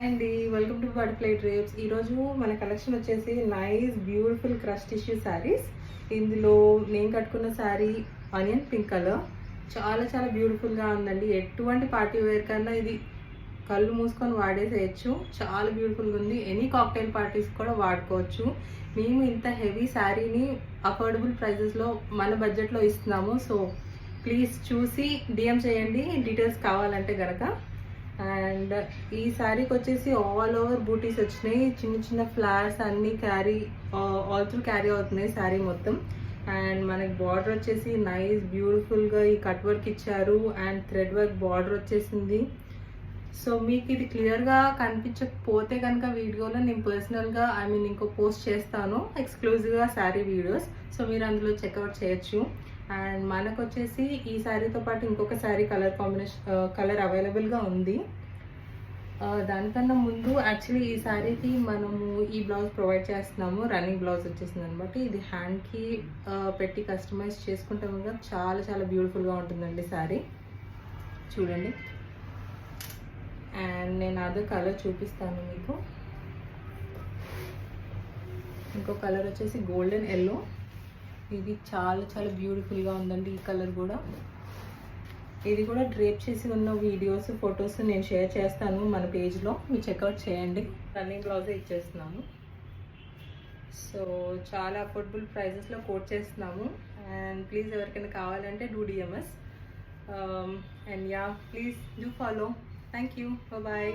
అండి welcome to butterfly drapes. ఈరోజు మన కలెక్షన్ వచ్చేసి nice beautiful crush tissue saris. ఇందులో నేను కట్టుకున్న శారీ ఆనియన్ పింక్ కలర్ చాలా చాలా బ్యూటిఫుల్గా ఉందండి. ఎటువంటి పార్టీ వేర్ కన్నా ఇది కళ్ళు మూసుకొని వాడేసేయచ్చు. చాలా బ్యూటిఫుల్గా ఉంది. ఎనీ కాక్టైల్ పార్టీస్ కూడా వాడుకోవచ్చు. మేము ఇంత హెవీ శారీని అఫోర్డబుల్ ప్రైజెస్లో మన బడ్జెట్లో ఇస్తున్నాము. సో ప్లీజ్ చూసి డిఎం చేయండి డీటెయిల్స్ కావాలంటే కనుక. అండ్ ఈ శారీకి వచ్చేసి ఆల్ ఓవర్ బూటీస్ వచ్చినాయి. చిన్న చిన్న ఫ్లవర్స్ అన్నీ ఆల్ త్రూ క్యారీ అవుతున్నాయి శారీ మొత్తం. అండ్ మనకి బార్డర్ వచ్చేసి నైస్ బ్యూటిఫుల్గా ఈ కట్ వర్క్ ఇచ్చారు అండ్ థ్రెడ్ వర్క్ బార్డర్ వచ్చేసింది. సో మీకు ఇది క్లియర్గా కనిపించకపోతే కనుక వీడియోలో నేను పర్సనల్గా ఇంకో పోస్ట్ చేస్తాను ఎక్స్క్లూజివ్గా శారీ వీడియోస్. సో మీరు అందులో చెక్అవుట్ చేయొచ్చు. అండ్ మనకు వచ్చేసి ఈ శారీతో పాటు ఇంకొక శారీ కలర్ అవైలబుల్గా ఉంది. దానికన్నా ముందు యాక్చువల్లీ ఈ శారీకి మనము ఈ బ్లౌజ్ ప్రొవైడ్ చేస్తున్నాము. రన్నింగ్ బ్లౌజ్ వచ్చేసింది అనమాట. ఇది హ్యాండ్కి పెట్టి కస్టమైజ్ చేసుకుంటే కనుక చాలా చాలా బ్యూటిఫుల్గా ఉంటుందండి శారీ. చూడండి. అండ్ నేను అదే కలర్ చూపిస్తాను మీకు. ఇంకో కలర్ వచ్చేసి గోల్డెన్ ఎల్లో. ఇది చాలా చాలా బ్యూటిఫుల్గా ఉందండి. ఈ కలర్ కూడా, ఇది కూడా డ్రేప్ చేసి ఉన్న వీడియోస్ ఫొటోస్ నేను షేర్ చేస్తాను మన పేజ్లో, మీరు చెక్అవుట్ చేయండి. రన్నింగ్ బ్లౌజే ఇచ్చేస్తున్నాము. సో చాలా అఫోర్డబుల్ ప్రైజెస్లో కోట్ చేస్తున్నాము. అండ్ ప్లీజ్ ఎవరికైనా కావాలంటే do DMs. And yeah, please do follow. Thank you. Bye.